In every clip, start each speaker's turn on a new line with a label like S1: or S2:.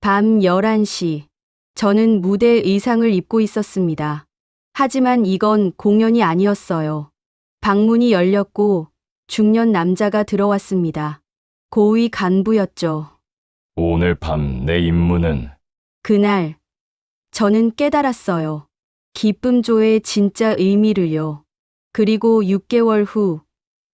S1: 밤 11시. 저는 무대 의상을 입고 있었습니다. 하지만 이건 공연이 아니었어요. 방문이 열렸고 중년 남자가 들어왔습니다. 고위 간부였죠.
S2: 오늘 밤 내 임무는
S1: 그날 저는 깨달았어요. 기쁨조의 진짜 의미를요. 그리고 6개월 후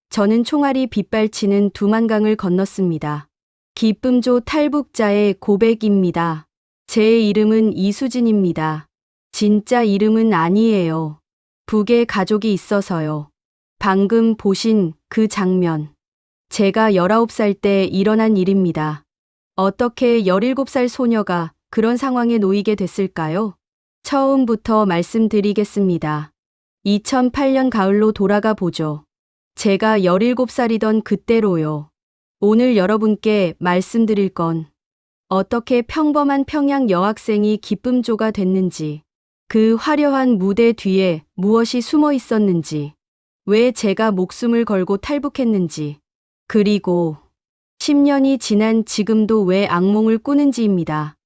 S1: 저는 총알이 빗발치는 두만강을 건넜습니다. 기쁨조 탈북자의 고백입니다. 제 이름은 이수진입니다. 진짜 이름은 아니에요. 북에 가족이 있어서요. 방금 보신 그 장면. 제가 19살 때 일어난 일입니다. 어떻게 17살 소녀가 그런 상황에 놓이게 됐을까요? 처음부터 말씀드리겠습니다. 2008년 가을로 돌아가 보죠. 제가 17살이던 그때로요. 오늘 여러분께 말씀드릴 건 어떻게 평범한 평양 여학생이 기쁨조가 됐는지, 그 화려한 무대 뒤에 무엇이 숨어 있었는지, 왜 제가 목숨을 걸고 탈북했는지, 그리고 10년이 지난 지금도 왜 악몽을 꾸는지입니다.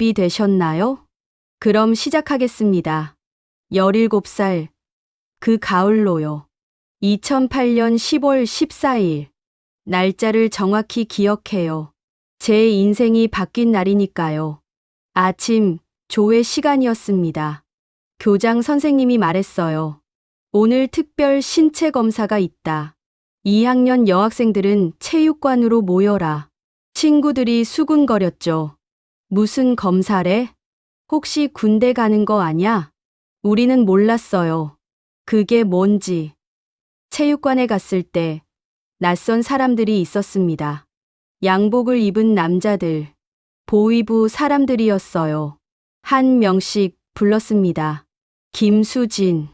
S1: 준비되셨나요? 그럼 시작하겠습니다. 17살, 그 가을로요. 2008년 10월 14일. 날짜를 정확히 기억해요. 제 인생이 바뀐 날이니까요. 아침, 조회 시간이었습니다. 교장 선생님이 말했어요. 오늘 특별 신체 검사가 있다. 2학년 여학생들은 체육관으로 모여라. 친구들이 수군거렸죠. 무슨 검사래? 혹시 군대 가는 거 아냐? 우리는 몰랐어요. 그게 뭔지. 체육관에 갔을 때 낯선 사람들이 있었습니다. 양복을 입은 남자들, 보위부 사람들이었어요. 한 명씩 불렀습니다. 김수진.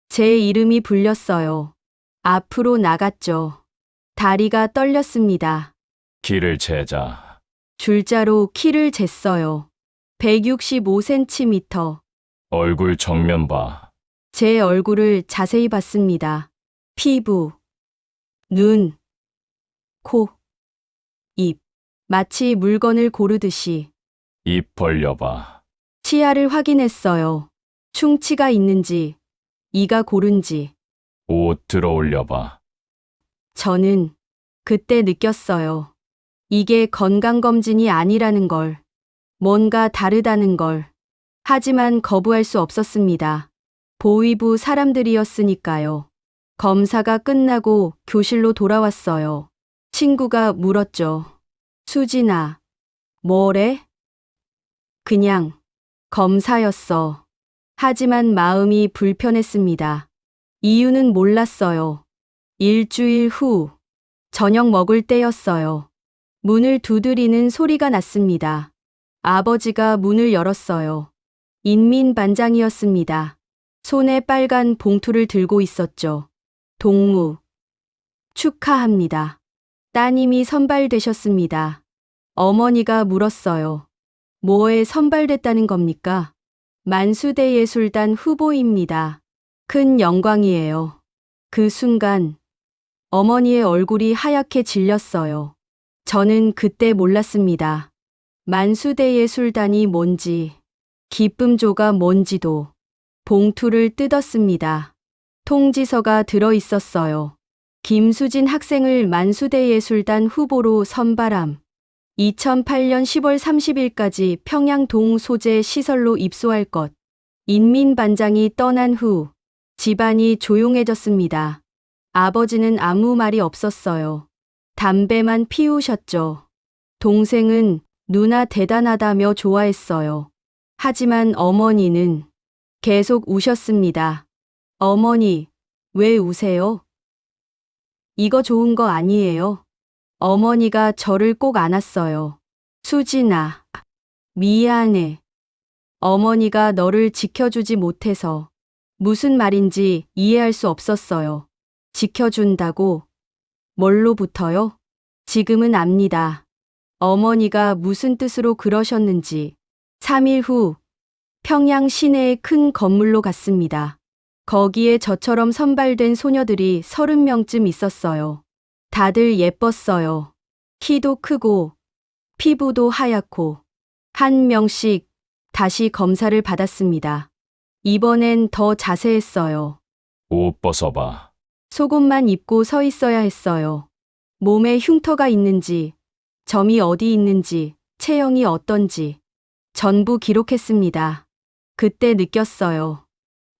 S1: 제 이름이 불렸어요. 앞으로 나갔죠. 다리가 떨렸습니다.
S2: 키를 재자.
S1: 줄자로 키를 쟀어요. 165cm.
S2: 얼굴 정면 봐.
S1: 제 얼굴을 자세히 봤습니다. 피부, 눈, 코, 입. 마치 물건을 고르듯이.
S2: 입 벌려봐.
S1: 치아를 확인했어요. 충치가 있는지, 이가 고른지.
S2: 옷 들어 올려봐.
S1: 저는 그때 느꼈어요. 이게 건강검진이 아니라는 걸. 뭔가 다르다는 걸. 하지만 거부할 수 없었습니다. 보위부 사람들이었으니까요. 검사가 끝나고 교실로 돌아왔어요. 친구가 물었죠. 수진아, 뭐래? 그냥 검사였어. 하지만 마음이 불편했습니다. 이유는 몰랐어요. 일주일 후 저녁 먹을 때였어요. 문을 두드리는 소리가 났습니다. 아버지가 문을 열었어요. 인민반장이었습니다. 손에 빨간 봉투를 들고 있었죠. 동무. 축하합니다. 따님이 선발되셨습니다. 어머니가 물었어요. 뭐에 선발됐다는 겁니까? 만수대예술단 후보입니다. 큰 영광이에요. 그 순간 어머니의 얼굴이 하얗게 질렸어요. 저는 그때 몰랐습니다. 만수대예술단이 뭔지, 기쁨조가 뭔지도. 봉투를 뜯었습니다. 통지서가 들어 있었어요. 김수진 학생을 만수대예술단 후보로 선발함. 2008년 10월 30일까지 평양 동 소재 시설로 입소할 것. 인민반장이 떠난 후 집안이 조용해졌습니다. 아버지는 아무 말이 없었어요. 담배만 피우셨죠. 동생은 누나 대단하다며 좋아했어요. 하지만 어머니는 계속 우셨습니다. 어머니, 왜 우세요? 이거 좋은 거 아니에요? 어머니가 저를 꼭 안았어요. 수진아, 미안해. 어머니가 너를 지켜주지 못해서 무슨 말인지 이해할 수 없었어요. 지켜준다고? 뭘로부터요? 지금은 압니다. 어머니가 무슨 뜻으로 그러셨는지. 3일 후 평양 시내의 큰 건물로 갔습니다. 거기에 저처럼 선발된 소녀들이 30명쯤 있었어요. 다들 예뻤어요. 키도 크고 피부도 하얗고 한 명씩 다시 검사를 받았습니다. 이번엔 더 자세했어요.
S2: 옷 벗어봐.
S1: 속옷만 입고 서 있어야 했어요. 몸에 흉터가 있는지, 점이 어디 있는지, 체형이 어떤지 전부 기록했습니다. 그때 느꼈어요.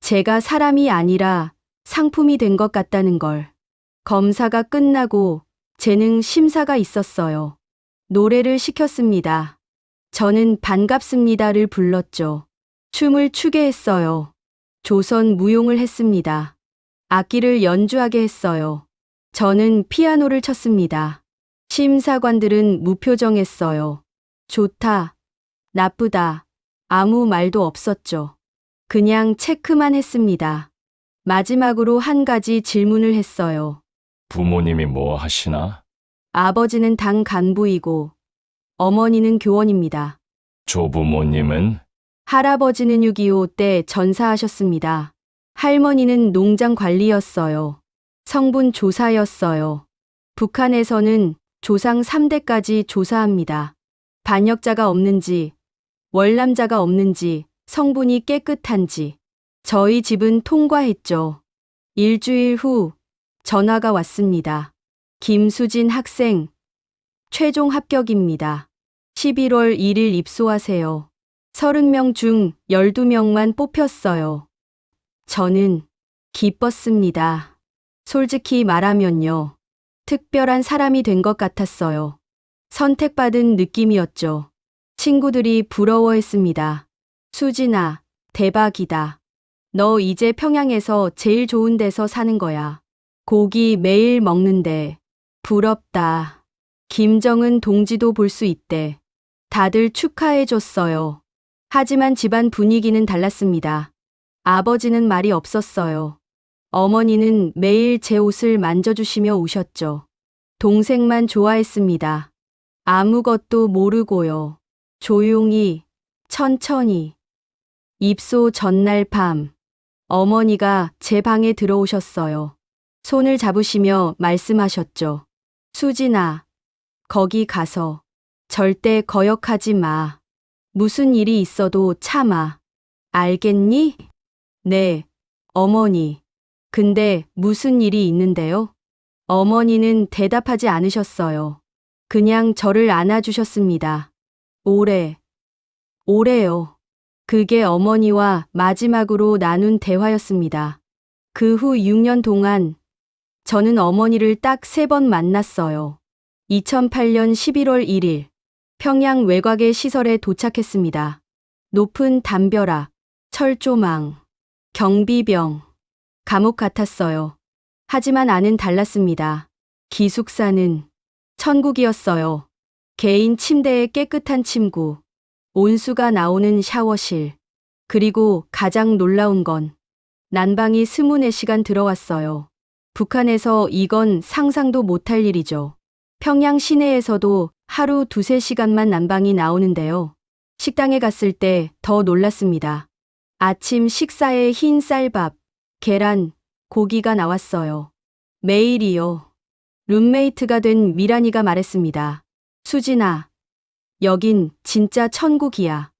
S1: 제가 사람이 아니라 상품이 된 것 같다는 걸. 검사가 끝나고 재능 심사가 있었어요. 노래를 시켰습니다. 저는 반갑습니다를 불렀죠. 춤을 추게 했어요. 조선 무용을 했습니다. 악기를 연주하게 했어요. 저는 피아노를 쳤습니다. 심사관들은 무표정했어요. 좋다, 나쁘다, 아무 말도 없었죠. 그냥 체크만 했습니다. 마지막으로 한 가지 질문을 했어요.
S2: 부모님이 뭐 하시나?
S1: 아버지는 당 간부이고 어머니는 교원입니다.
S2: 조부모님은?
S1: 할아버지는 6.25 때 전사하셨습니다. 할머니는 농장 관리였어요. 성분 조사였어요. 북한에서는 조상 3대까지 조사합니다. 반역자가 없는지, 월남자가 없는지, 성분이 깨끗한지. 저희 집은 통과했죠. 일주일 후 전화가 왔습니다. 김수진 학생, 최종 합격입니다. 11월 1일 입소하세요. 30명 중 12명만 뽑혔어요. 저는 기뻤습니다. 솔직히 말하면요. 특별한 사람이 된 것 같았어요. 선택받은 느낌이었죠. 친구들이 부러워했습니다. 수진아, 대박이다. 너 이제 평양에서 제일 좋은 데서 사는 거야. 고기 매일 먹는데 부럽다. 김정은 동지도 볼 수 있대. 다들 축하해줬어요. 하지만 집안 분위기는 달랐습니다. 아버지는 말이 없었어요. 어머니는 매일 제 옷을 만져주시며 우셨죠. 동생만 좋아했습니다. 아무것도 모르고요. 조용히, 천천히. 입소 전날 밤, 어머니가 제 방에 들어오셨어요. 손을 잡으시며 말씀하셨죠. 수진아, 거기 가서 절대 거역하지 마. 무슨 일이 있어도 참아. 알겠니? 네, 어머니. 근데 무슨 일이 있는데요? 어머니는 대답하지 않으셨어요. 그냥 저를 안아주셨습니다. 오래요. 그게 어머니와 마지막으로 나눈 대화였습니다. 그 후 6년 동안 저는 어머니를 딱 3번 만났어요. 2008년 11월 1일 평양 외곽의 시설에 도착했습니다. 높은 담벼락, 철조망, 경비병, 감옥 같았어요. 하지만 안은 달랐습니다. 기숙사는 천국이었어요. 개인 침대에 깨끗한 침구, 온수가 나오는 샤워실, 그리고 가장 놀라운 건 난방이 24시간 들어왔어요. 북한에서 이건 상상도 못할 일이죠. 평양 시내에서도 하루 2~3시간만 난방이 나오는데요. 식당에 갔을 때 더 놀랐습니다. 아침 식사에 흰 쌀밥, 계란, 고기가 나왔어요. 매일이요. 룸메이트가 된 미란이가 말했습니다. 수진아, 여긴 진짜 천국이야.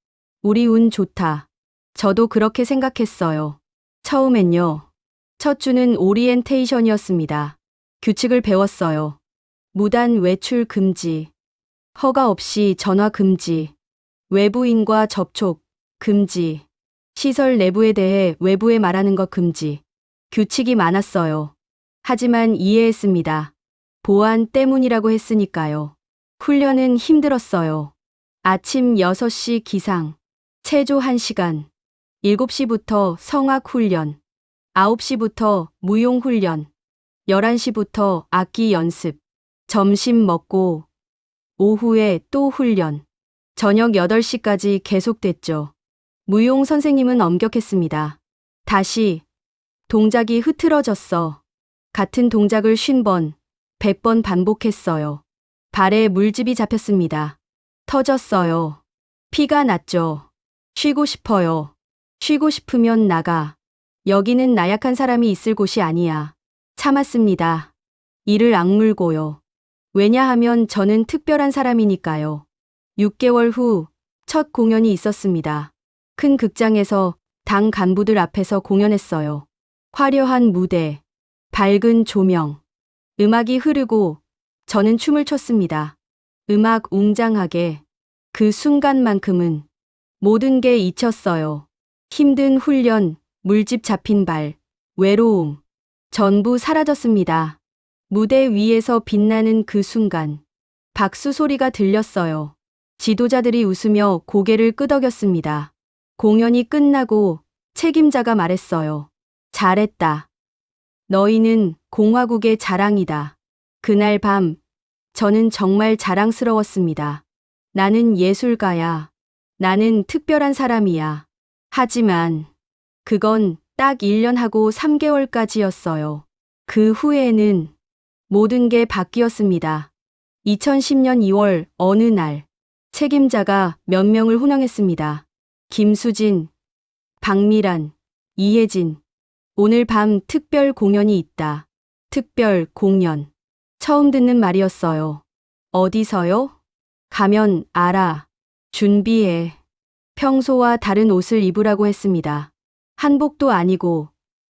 S1: 우리 운 좋다. 저도 그렇게 생각했어요. 처음엔요. 첫 주는 오리엔테이션이었습니다. 규칙을 배웠어요. 무단 외출 금지, 허가 없이 전화 금지, 외부인과 접촉 금지, 시설 내부에 대해 외부에 말하는 것 금지. 규칙이 많았어요. 하지만 이해했습니다. 보안 때문이라고 했으니까요. 훈련은 힘들었어요. 아침 6시 기상, 체조 1시간, 7시부터 성악 훈련, 9시부터 무용 훈련, 11시부터 악기 연습, 점심 먹고 오후에 또 훈련, 저녁 8시까지 계속됐죠. 무용 선생님은 엄격했습니다. 다시, 동작이 흐트러졌어. 같은 동작을 50번, 100번 반복했어요. 발에 물집이 잡혔습니다. 터졌어요. 피가 났죠. 쉬고 싶어요. 쉬고 싶으면 나가. 여기는 나약한 사람이 있을 곳이 아니야. 참았습니다. 이를 악물고요. 왜냐하면 저는 특별한 사람이니까요. 6개월 후 첫 공연이 있었습니다. 큰 극장에서 당 간부들 앞에서 공연했어요. 화려한 무대, 밝은 조명, 음악이 흐르고 저는 춤을 췄습니다. 음악 웅장하게 그 순간만큼은 모든 게 잊혔어요. 힘든 훈련, 물집 잡힌 발, 외로움, 전부 사라졌습니다. 무대 위에서 빛나는 그 순간, 박수 소리가 들렸어요. 지도자들이 웃으며 고개를 끄덕였습니다. 공연이 끝나고 책임자가 말했어요. 잘했다. 너희는 공화국의 자랑이다. 그날 밤, 저는 정말 자랑스러웠습니다. 나는 예술가야. 나는 특별한 사람이야. 하지만 그건 딱 1년 하고 3개월까지였어요. 그 후에는 모든 게 바뀌었습니다. 2010년 2월 어느 날 책임자가 몇 명을 호명했습니다. 김수진, 박미란, 이혜진. 오늘 밤 특별 공연이 있다. 특별 공연. 처음 듣는 말이었어요. 어디서요? 가면 알아. 준비해. 평소와 다른 옷을 입으라고 했습니다. 한복도 아니고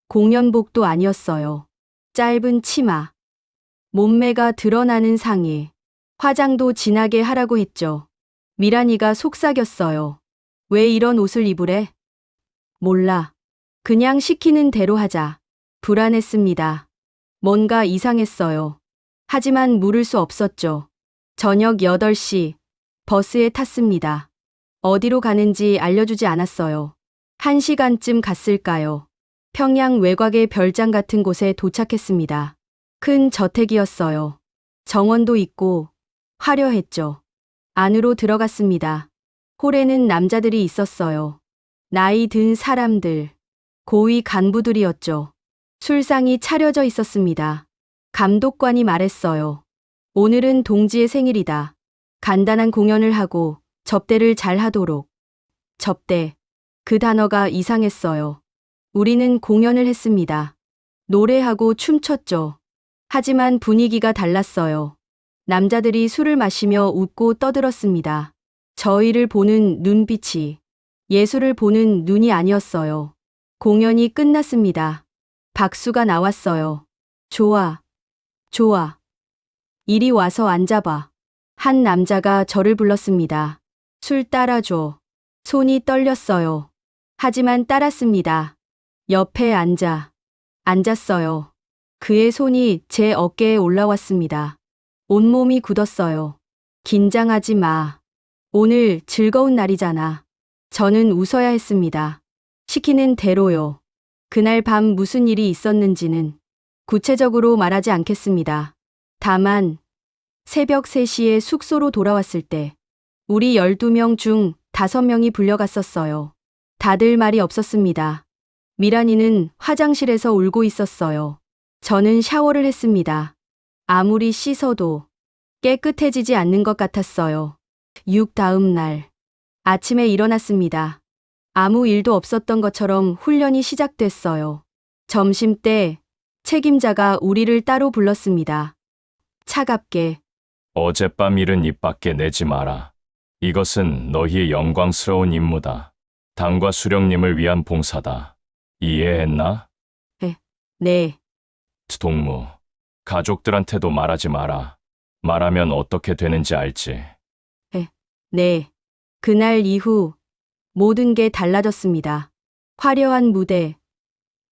S1: 공연복도 아니었어요. 짧은 치마. 몸매가 드러나는 상의. 화장도 진하게 하라고 했죠. 미란이가 속삭였어요. 왜 이런 옷을 입으래? 몰라. 그냥 시키는 대로 하자. 불안했습니다. 뭔가 이상했어요. 하지만 물을 수 없었죠. 저녁 8시 버스에 탔습니다. 어디로 가는지 알려주지 않았어요. 1시간쯤 갔을까요? 평양 외곽의 별장 같은 곳에 도착했습니다. 큰 저택이었어요. 정원도 있고 화려했죠. 안으로 들어갔습니다. 홀에는 남자들이 있었어요. 나이 든 사람들, 고위 간부들이었죠. 술상이 차려져 있었습니다. 감독관이 말했어요. 오늘은 동지의 생일이다. 간단한 공연을 하고 접대를 잘 하도록. 접대. 그 단어가 이상했어요. 우리는 공연을 했습니다. 노래하고 춤췄죠. 하지만 분위기가 달랐어요. 남자들이 술을 마시며 웃고 떠들었습니다. 저희를 보는 눈빛이 예술을 보는 눈이 아니었어요. 공연이 끝났습니다. 박수가 나왔어요. 좋아. 좋아. 이리 와서 앉아봐. 한 남자가 저를 불렀습니다. 술 따라줘. 손이 떨렸어요. 하지만 따랐습니다. 옆에 앉았어요. 그의 손이 제 어깨에 올라왔습니다. 온몸이 굳었어요. 긴장하지 마. 오늘 즐거운 날이잖아. 저는 웃어야 했습니다. 시키는 대로요. 그날 밤 무슨 일이 있었는지는 구체적으로 말하지 않겠습니다. 다만 새벽 3시에 숙소로 돌아왔을 때 우리 12명 중 5명이 불려갔었어요. 다들 말이 없었습니다. 미란이는 화장실에서 울고 있었어요. 저는 샤워를 했습니다. 아무리 씻어도 깨끗해지지 않는 것 같았어요. 다음 날 아침에 일어났습니다. 아무 일도 없었던 것처럼 훈련이 시작됐어요. 점심때 책임자가 우리를 따로 불렀습니다. 차갑게.
S2: 어젯밤 일은 입 밖에 내지 마라. 이것은 너희의 영광스러운 임무다. 당과 수령님을 위한 봉사다. 이해했나?
S1: 네.
S2: 동무, 가족들한테도 말하지 마라. 말하면 어떻게 되는지 알지?
S1: 네. 그날 이후 모든 게 달라졌습니다. 화려한 무대,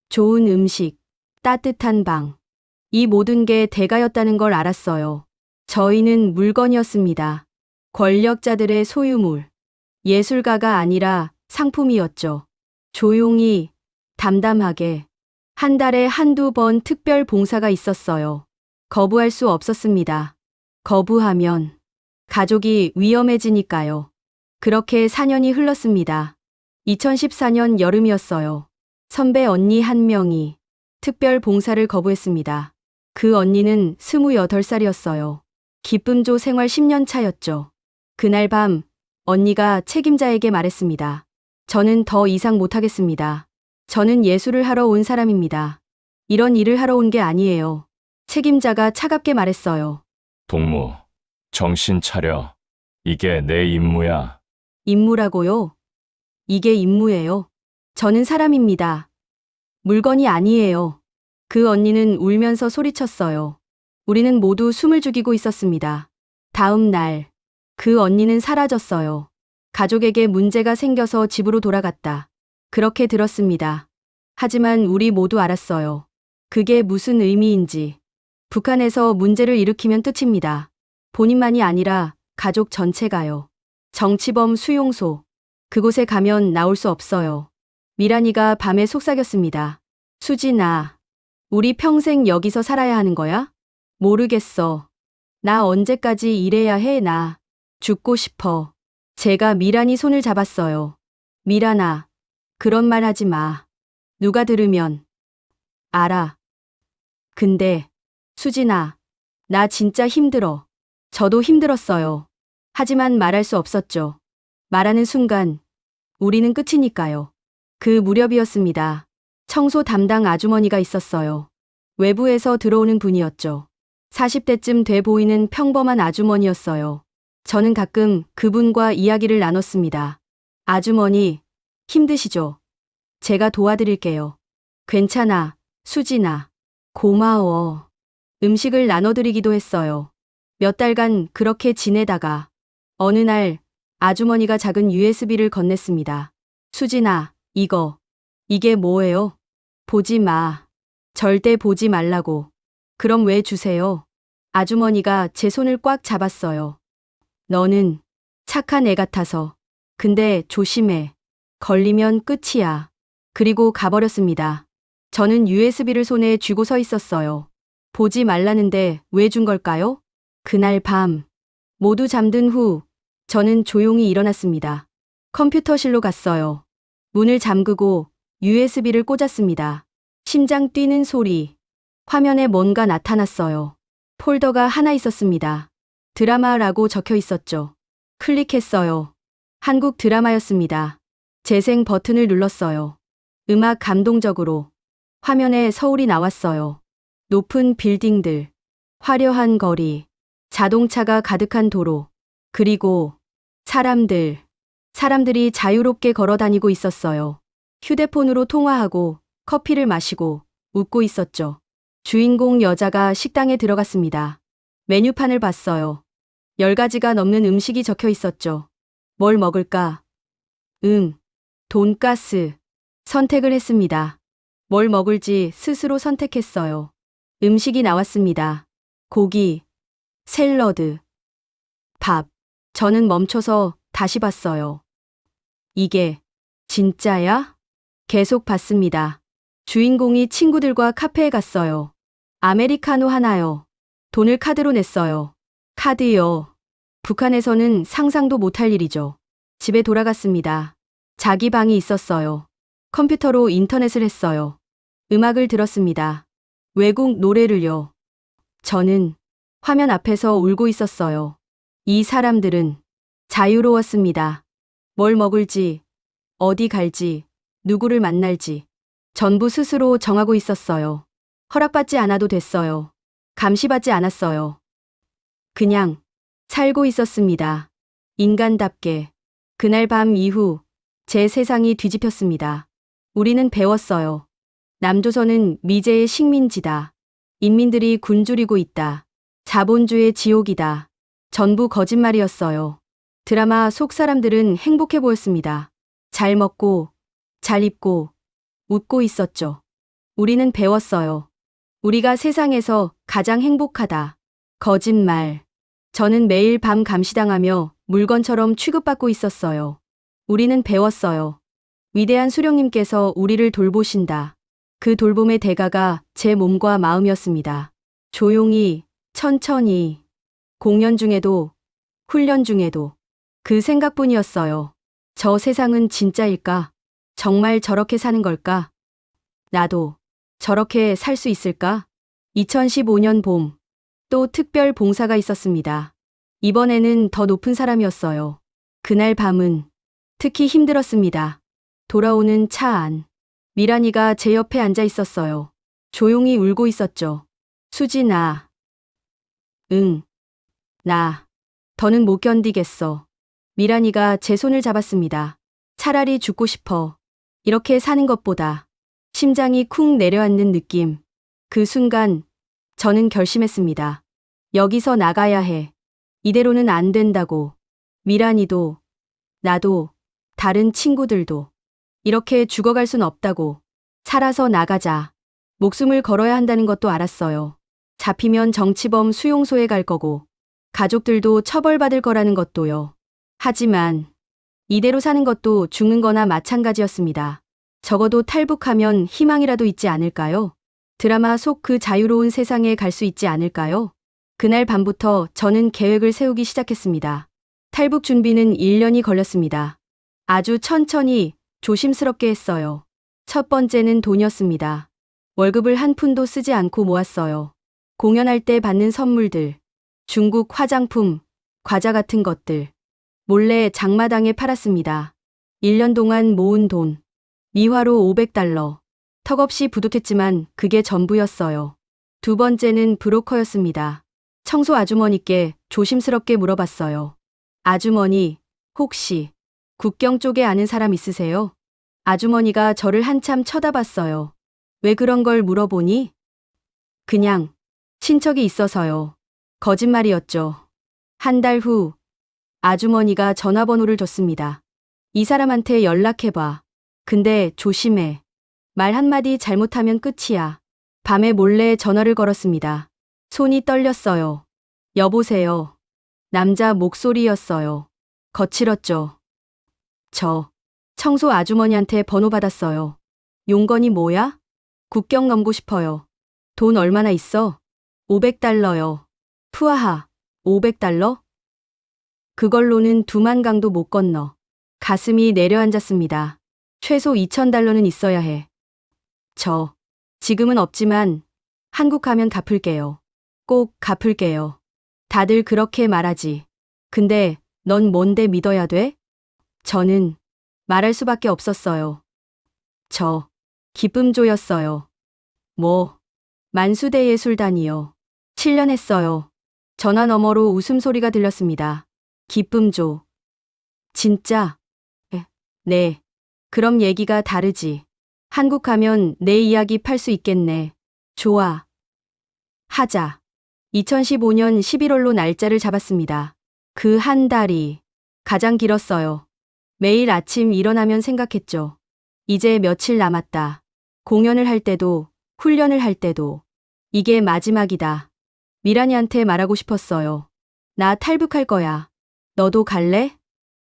S1: 좋은 음식, 따뜻한 방. 이 모든 게 대가였다는 걸 알았어요. 저희는 물건이었습니다. 권력자들의 소유물. 예술가가 아니라 상품이었죠. 조용히, 담담하게. 한 달에 한두 번 특별 봉사가 있었어요. 거부할 수 없었습니다. 거부하면 가족이 위험해지니까요. 그렇게 4년이 흘렀습니다. 2014년 여름이었어요. 선배 언니 한 명이 특별 봉사를 거부했습니다. 그 언니는 28살이었어요. 기쁨조 생활 10년 차였죠. 그날 밤 언니가 책임자에게 말했습니다. 저는 더 이상 못하겠습니다. 저는 예술을 하러 온 사람입니다. 이런 일을 하러 온 게 아니에요. 책임자가 차갑게 말했어요.
S2: 동무, 정신 차려. 이게 내 임무야.
S1: 임무라고요? 이게 임무예요. 저는 사람입니다. 물건이 아니에요. 그 언니는 울면서 소리쳤어요. 우리는 모두 숨을 죽이고 있었습니다. 다음 날, 그 언니는 사라졌어요. 가족에게 문제가 생겨서 집으로 돌아갔다. 그렇게 들었습니다. 하지만 우리 모두 알았어요. 그게 무슨 의미인지. 북한에서 문제를 일으키면 끝입니다. 본인만이 아니라 가족 전체가요. 정치범 수용소. 그곳에 가면 나올 수 없어요. 미란이가 밤에 속삭였습니다. 수진아, 우리 평생 여기서 살아야 하는 거야? 모르겠어. 나 언제까지 이래야 해, 나. 죽고 싶어. 제가 미란이 손을 잡았어요. 미란아, 그런 말 하지 마. 누가 들으면. 알아. 근데, 수진아, 나 진짜 힘들어. 저도 힘들었어요. 하지만 말할 수 없었죠. 말하는 순간, 우리는 끝이니까요. 그 무렵이었습니다. 청소 담당 아주머니가 있었어요. 외부에서 들어오는 분이었죠. 40대쯤 돼 보이는 평범한 아주머니였어요. 저는 가끔 그분과 이야기를 나눴습니다. 아주머니, 힘드시죠? 제가 도와드릴게요. 괜찮아, 수진아. 고마워. 음식을 나눠드리기도 했어요. 몇 달간 그렇게 지내다가 어느 날 아주머니가 작은 USB를 건넸습니다. 수진아, 이게 뭐예요? 보지 마. 절대 보지 말라고. 그럼 왜 주세요? 아주머니가 제 손을 꽉 잡았어요. 너는 착한 애 같아서. 근데 조심해. 걸리면 끝이야. 그리고 가버렸습니다. 저는 USB를 손에 쥐고 서 있었어요. 보지 말라는데 왜 준 걸까요? 그날 밤, 모두 잠든 후, 저는 조용히 일어났습니다. 컴퓨터실로 갔어요. 문을 잠그고 USB를 꽂았습니다. 심장 뛰는 소리. 화면에 뭔가 나타났어요. 폴더가 하나 있었습니다. 드라마라고 적혀 있었죠. 클릭했어요. 한국 드라마였습니다. 재생 버튼을 눌렀어요. 음악 감동적으로. 화면에 서울이 나왔어요. 높은 빌딩들, 화려한 거리, 자동차가 가득한 도로, 그리고 사람들이 자유롭게 걸어 다니고 있었어요. 휴대폰으로 통화하고 커피를 마시고 웃고 있었죠. 주인공 여자가 식당에 들어갔습니다. 메뉴판을 봤어요. 10가지가 넘는 음식이 적혀 있었죠. 뭘 먹을까? 돈가스. 선택을 했습니다. 뭘 먹을지 스스로 선택했어요. 음식이 나왔습니다. 고기, 샐러드, 밥. 저는 멈춰서 다시 봤어요. 이게 진짜야? 계속 봤습니다. 주인공이 친구들과 카페에 갔어요. 아메리카노 하나요. 돈을 카드로 냈어요. 카드요. 북한에서는 상상도 못할 일이죠. 집에 돌아갔습니다. 자기 방이 있었어요. 컴퓨터로 인터넷을 했어요. 음악을 들었습니다. 외국 노래를요. 저는 화면 앞에서 울고 있었어요. 이 사람들은 자유로웠습니다. 뭘 먹을지, 어디 갈지, 누구를 만날지 전부 스스로 정하고 있었어요. 허락받지 않아도 됐어요. 감시받지 않았어요. 그냥 살고 있었습니다. 인간답게. 그날 밤 이후 제 세상이 뒤집혔습니다. 우리는 배웠어요. 남조선은 미제의 식민지다. 인민들이 굶주리고 있다. 자본주의 지옥이다. 전부 거짓말이었어요. 드라마 속 사람들은 행복해 보였습니다. 잘 먹고, 잘 입고, 웃고 있었죠. 우리는 배웠어요. 우리가 세상에서 가장 행복하다. 거짓말. 저는 매일 밤 감시당하며 물건처럼 취급받고 있었어요. 우리는 배웠어요. 위대한 수령님께서 우리를 돌보신다. 그 돌봄의 대가가 제 몸과 마음이었습니다. 조용히, 천천히, 공연 중에도, 훈련 중에도 그 생각뿐이었어요. 저 세상은 진짜일까? 정말 저렇게 사는 걸까? 나도 저렇게 살 수 있을까? 2015년 봄, 또 특별 봉사가 있었습니다. 이번에는 더 높은 사람이었어요. 그날 밤은 특히 힘들었습니다. 돌아오는 차 안. 미란이가 제 옆에 앉아 있었어요. 조용히 울고 있었죠. 수진아. 응. 나. 더는 못 견디겠어. 미란이가 제 손을 잡았습니다. 차라리 죽고 싶어. 이렇게 사는 것보다. 심장이 쿵 내려앉는 느낌. 그 순간 저는 결심했습니다. 여기서 나가야 해. 이대로는 안 된다고. 미란이도, 나도, 다른 친구들도. 이렇게 죽어갈 순 없다고. 살아서 나가자. 목숨을 걸어야 한다는 것도 알았어요. 잡히면 정치범 수용소에 갈 거고, 가족들도 처벌받을 거라는 것도요. 하지만, 이대로 사는 것도 죽는 거나 마찬가지였습니다. 적어도 탈북하면 희망이라도 있지 않을까요? 드라마 속 그 자유로운 세상에 갈 수 있지 않을까요? 그날 밤부터 저는 계획을 세우기 시작했습니다. 탈북 준비는 1년이 걸렸습니다. 아주 천천히, 조심스럽게 했어요. 첫 번째는 돈이었습니다. 월급을 한 푼도 쓰지 않고 모았어요. 공연할 때 받는 선물들, 중국 화장품, 과자 같은 것들. 몰래 장마당에 팔았습니다. 1년 동안 모은 돈. 미화로 $500. 턱없이 부족했지만 그게 전부였어요. 두 번째는 브로커였습니다. 청소 아주머니께 조심스럽게 물어봤어요. 아주머니, 혹시 국경 쪽에 아는 사람 있으세요? 아주머니가 저를 한참 쳐다봤어요. 왜 그런 걸 물어보니? 그냥 친척이 있어서요. 거짓말이었죠. 한 달 후 아주머니가 전화번호를 줬습니다. 이 사람한테 연락해봐. 근데 조심해. 말 한마디 잘못하면 끝이야. 밤에 몰래 전화를 걸었습니다. 손이 떨렸어요. 여보세요. 남자 목소리였어요. 거칠었죠. 저 청소 아주머니한테 번호 받았어요. 용건이 뭐야? 국경 넘고 싶어요. 돈 얼마나 있어? $500요. 푸아하, $500? 그걸로는 2만 강도 못 건너. 가슴이 내려앉았습니다. 최소 $2,000는 있어야 해. 지금은 없지만 한국 가면 갚을게요. 꼭 갚을게요. 다들 그렇게 말하지. 근데 넌 뭔데 믿어야 돼? 저는 말할 수밖에 없었어요. 기쁨조였어요. 만수대예술단이요. 7년 했어요. 전화 너머로 웃음소리가 들렸습니다. 기쁨조. 진짜? 네. 그럼 얘기가 다르지. 한국 가면 내 이야기 팔 수 있겠네. 좋아. 하자. 2015년 11월로 날짜를 잡았습니다. 그 한 달이 가장 길었어요. 매일 아침 일어나면 생각했죠. 이제 며칠 남았다. 공연을 할 때도, 훈련을 할 때도. 이게 마지막이다. 미란이한테 말하고 싶었어요. 나 탈북할 거야. 너도 갈래?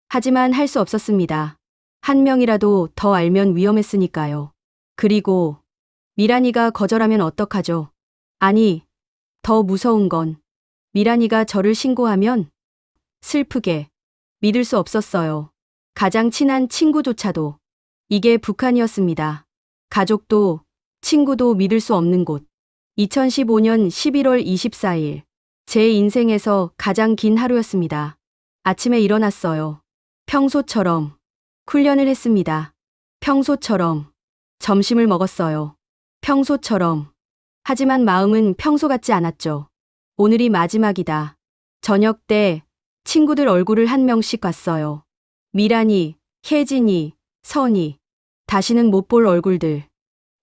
S1: 하지만 할 수 없었습니다. 한 명이라도 더 알면 위험했으니까요. 그리고 미란이가 거절하면 어떡하죠? 아니, 더 무서운 건 미란이가 저를 신고하면 슬프게 믿을 수 없었어요. 가장 친한 친구조차도. 이게 북한이었습니다. 가족도 친구도 믿을 수 없는 곳. 2015년 11월 24일. 제 인생에서 가장 긴 하루였습니다. 아침에 일어났어요. 평소처럼 훈련을 했습니다. 평소처럼 점심을 먹었어요. 평소처럼. 하지만 마음은 평소 같지 않았죠. 오늘이 마지막이다. 저녁 때 친구들 얼굴을 한 명씩 봤어요. 미란이, 혜진이, 선이. 다시는 못 볼 얼굴들.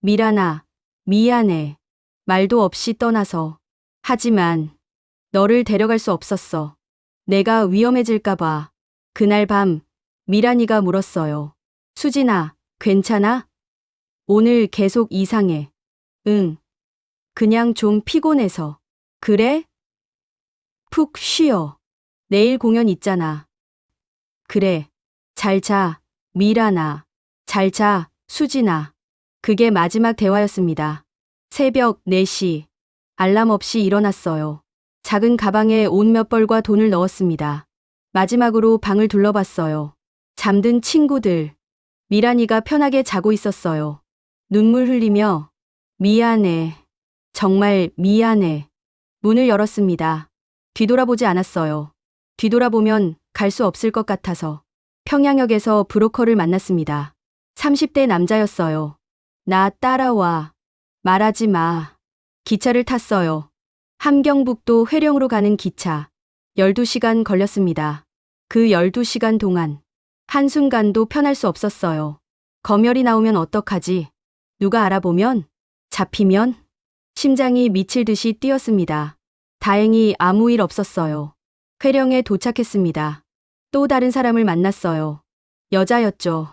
S1: 미란아, 미안해. 말도 없이 떠나서. 하지만 너를 데려갈 수 없었어. 내가 위험해질까봐. 그날 밤 미란이가 물었어요. 수진아, 괜찮아? 오늘 계속 이상해. 응. 그냥 좀 피곤해서. 그래? 푹 쉬어. 내일 공연 있잖아. 그래. 잘 자, 미란아. 잘 자, 수진아. 그게 마지막 대화였습니다. 새벽 4시. 알람 없이 일어났어요. 작은 가방에 옷 몇 벌과 돈을 넣었습니다. 마지막으로 방을 둘러봤어요. 잠든 친구들. 미란이가 편하게 자고 있었어요. 눈물 흘리며 미안해. 정말 미안해. 문을 열었습니다. 뒤돌아보지 않았어요. 뒤돌아보면 갈 수 없을 것 같아서. 평양역에서 브로커를 만났습니다. 30대 남자였어요. 나 따라와. 말하지 마. 기차를 탔어요. 함경북도 회령으로 가는 기차. 12시간 걸렸습니다. 그 12시간 동안 한순간도 편할 수 없었어요. 검열이 나오면 어떡하지? 누가 알아보면? 잡히면? 심장이 미칠 듯이 뛰었습니다. 다행히 아무 일 없었어요. 회령에 도착했습니다. 또 다른 사람을 만났어요. 여자였죠.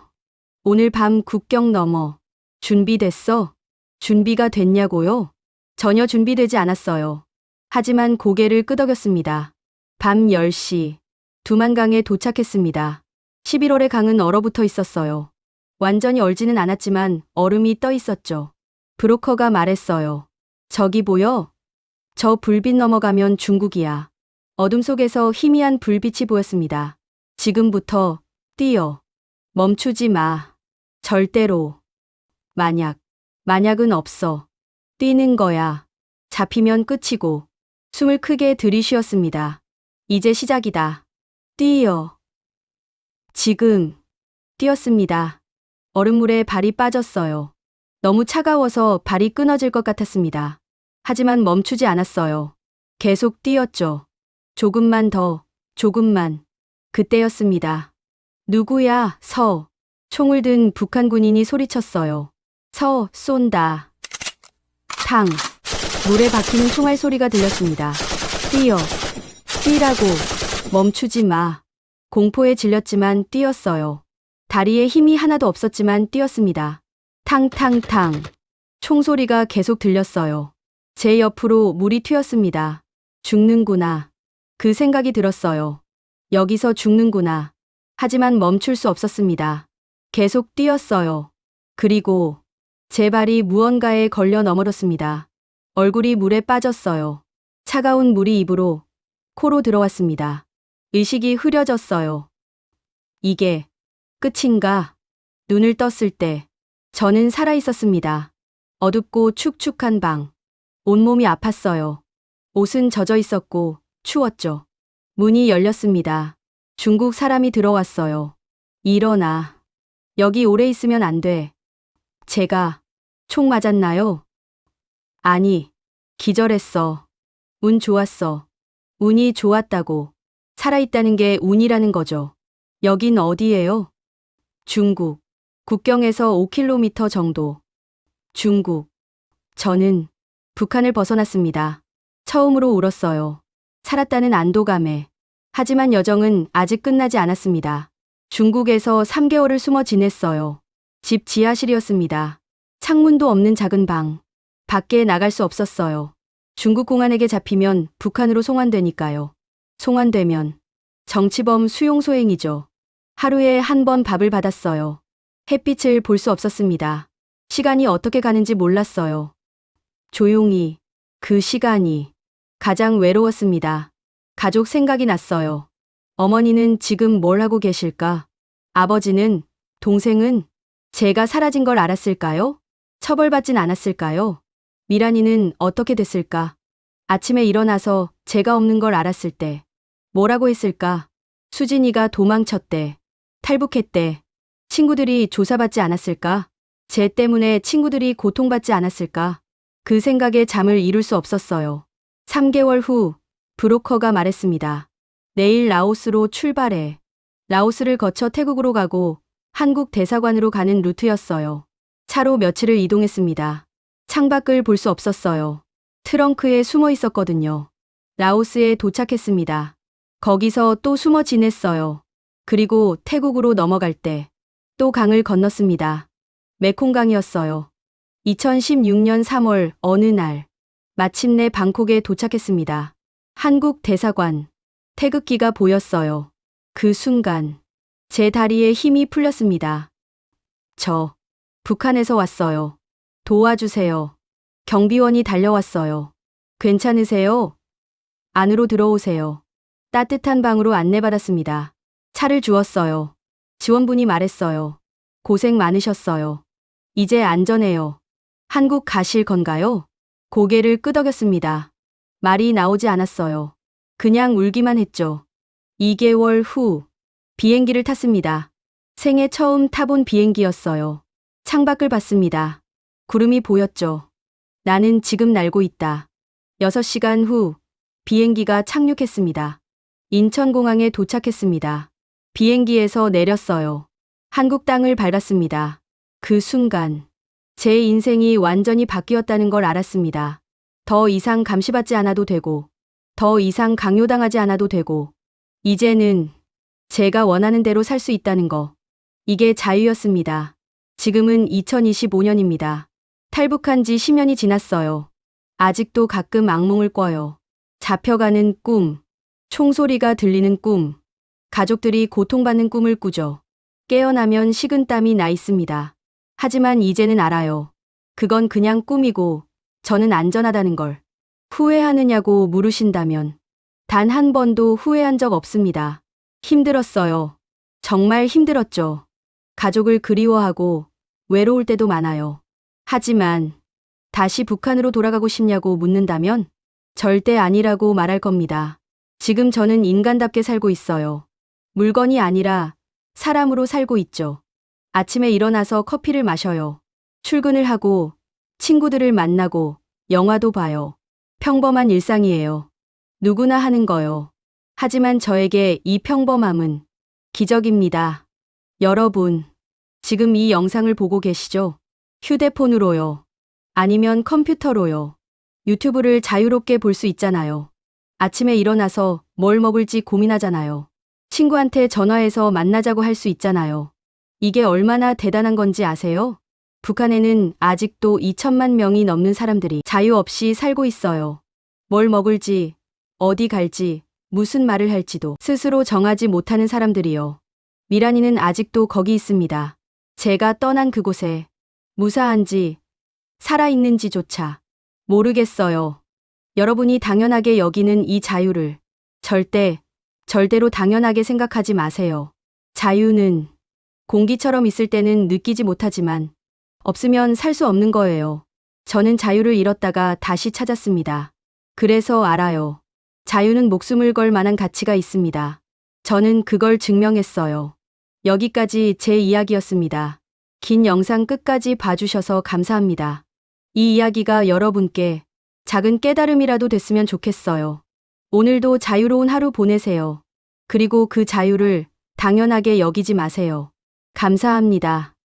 S1: 오늘 밤 국경 넘어. 준비됐어? 준비가 됐냐고요? 전혀 준비되지 않았어요. 하지만 고개를 끄덕였습니다. 밤 10시. 두만강에 도착했습니다. 11월의 강은 얼어붙어 있었어요. 완전히 얼지는 않았지만 얼음이 떠 있었죠. 브로커가 말했어요. 저기 보여? 저 불빛 넘어가면 중국이야. 어둠 속에서 희미한 불빛이 보였습니다. 지금부터 뛰어. 멈추지 마. 절대로. 만약은 없어. 뛰는 거야. 잡히면 끝이고. 숨을 크게 들이쉬었습니다. 이제 시작이다. 뛰어. 지금. 뛰었습니다. 얼음물에 발이 빠졌어요. 너무 차가워서 발이 끊어질 것 같았습니다. 하지만 멈추지 않았어요. 계속 뛰었죠. 조금만 더, 조금만. 그때였습니다. 누구야, 서. 총을 든 북한 군인이 소리쳤어요. 서, 쏜다. 탕. 물에 박히는 총알 소리가 들렸습니다. 뛰어. 뛰라고. 멈추지 마. 공포에 질렸지만 뛰었어요. 다리에 힘이 하나도 없었지만 뛰었습니다. 탕탕탕. 총소리가 계속 들렸어요. 제 옆으로 물이 튀었습니다. 죽는구나. 그 생각이 들었어요. 여기서 죽는구나. 하지만 멈출 수 없었습니다. 계속 뛰었어요. 그리고 제 발이 무언가에 걸려 넘어졌습니다. 얼굴이 물에 빠졌어요. 차가운 물이 입으로, 코로 들어왔습니다. 의식이 흐려졌어요. 이게 끝인가? 눈을 떴을 때 저는 살아 있었습니다. 어둡고 축축한 방. 온몸이 아팠어요. 옷은 젖어 있었고 추웠죠. 문이 열렸습니다. 중국 사람이 들어왔어요. 일어나. 여기 오래 있으면 안 돼. 제가 총 맞았나요? 아니, 기절했어. 운 좋았어. 운이 좋았다고. 살아있다는 게 운이라는 거죠. 여긴 어디예요? 중국. 국경에서 5km 정도. 중국. 저는 북한을 벗어났습니다. 처음으로 울었어요. 살았다는 안도감에. 하지만 여정은 아직 끝나지 않았습니다. 중국에서 3개월을 숨어 지냈어요. 집 지하실이었습니다. 창문도 없는 작은 방. 밖에 나갈 수 없었어요. 중국 공안에게 잡히면 북한으로 송환되니까요. 송환되면 정치범 수용소행이죠. 하루에 한 번 밥을 받았어요. 햇빛을 볼 수 없었습니다. 시간이 어떻게 가는지 몰랐어요. 조용히. 그 시간이 가장 외로웠습니다. 가족 생각이 났어요. 어머니는 지금 뭘 하고 계실까? 아버지는, 동생은 제가 사라진 걸 알았을까요? 처벌받진 않았을까요? 미란이는 어떻게 됐을까? 아침에 일어나서 제가 없는 걸 알았을 때 뭐라고 했을까? 수진이가 도망쳤대. 탈북했대. 친구들이 조사받지 않았을까? 쟤 때문에 친구들이 고통받지 않았을까? 그 생각에 잠을 이룰 수 없었어요. 3개월 후 브로커가 말했습니다. 내일 라오스로 출발해. 라오스를 거쳐 태국으로 가고 한국 대사관으로 가는 루트였어요. 차로 며칠을 이동했습니다. 창밖을 볼 수 없었어요. 트렁크에 숨어 있었거든요. 라오스에 도착했습니다. 거기서 또 숨어 지냈어요. 그리고 태국으로 넘어갈 때 또 강을 건넜습니다. 메콩강이었어요. 2016년 3월 어느 날 마침내 방콕에 도착했습니다. 한국 대사관. 태극기가 보였어요. 그 순간 제 다리에 힘이 풀렸습니다. 저 북한에서 왔어요. 도와주세요. 경비원이 달려왔어요. 괜찮으세요? 안으로 들어오세요. 따뜻한 방으로 안내받았습니다. 차를 주었어요. 지원분이 말했어요. 고생 많으셨어요. 이제 안전해요. 한국 가실 건가요? 고개를 끄덕였습니다. 말이 나오지 않았어요. 그냥 울기만 했죠. 2개월 후 비행기를 탔습니다. 생애 처음 타본 비행기였어요. 창밖을 봤습니다. 구름이 보였죠. 나는 지금 날고 있다. 6시간 후 비행기가 착륙했습니다. 인천공항에 도착했습니다. 비행기에서 내렸어요. 한국 땅을 밟았습니다. 그 순간 제 인생이 완전히 바뀌었다는 걸 알았습니다. 더 이상 감시받지 않아도 되고, 더 이상 강요당하지 않아도 되고, 이제는 제가 원하는 대로 살 수 있다는 거. 이게 자유였습니다. 지금은 2025년입니다. 탈북한 지 10년이 지났어요. 아직도 가끔 악몽을 꿔요. 잡혀가는 꿈, 총소리가 들리는 꿈, 가족들이 고통받는 꿈을 꾸죠. 깨어나면 식은땀이 나 있습니다. 하지만 이제는 알아요. 그건 그냥 꿈이고 저는 안전하다는 걸. 후회하느냐고 물으신다면 단 한 번도 후회한 적 없습니다. 힘들었어요. 정말 힘들었죠. 가족을 그리워하고 외로울 때도 많아요. 하지만 다시 북한으로 돌아가고 싶냐고 묻는다면 절대 아니라고 말할 겁니다. 지금 저는 인간답게 살고 있어요. 물건이 아니라 사람으로 살고 있죠. 아침에 일어나서 커피를 마셔요. 출근을 하고 친구들을 만나고 영화도 봐요. 평범한 일상이에요. 누구나 하는 거요. 하지만 저에게 이 평범함은 기적입니다. 여러분, 지금 이 영상을 보고 계시죠? 휴대폰으로요. 아니면 컴퓨터로요. 유튜브를 자유롭게 볼 수 있잖아요. 아침에 일어나서 뭘 먹을지 고민하잖아요. 친구한테 전화해서 만나자고 할 수 있잖아요. 이게 얼마나 대단한 건지 아세요? 북한에는 아직도 2천만 명이 넘는 사람들이 자유 없이 살고 있어요. 뭘 먹을지, 어디 갈지, 무슨 말을 할지도 스스로 정하지 못하는 사람들이요. 미란이는 아직도 거기 있습니다. 제가 떠난 그곳에 무사한지 살아있는지조차 모르겠어요. 여러분이 당연하게 여기는 이 자유를 절대로 당연하게 생각하지 마세요. 자유는 공기처럼 있을 때는 느끼지 못하지만 없으면 살 수 없는 거예요. 저는 자유를 잃었다가 다시 찾았습니다. 그래서 알아요. 자유는 목숨을 걸 만한 가치가 있습니다. 저는 그걸 증명했어요. 여기까지 제 이야기였습니다. 긴 영상 끝까지 봐주셔서 감사합니다. 이 이야기가 여러분께 작은 깨달음이라도 됐으면 좋겠어요. 오늘도 자유로운 하루 보내세요. 그리고 그 자유를 당연하게 여기지 마세요. 감사합니다.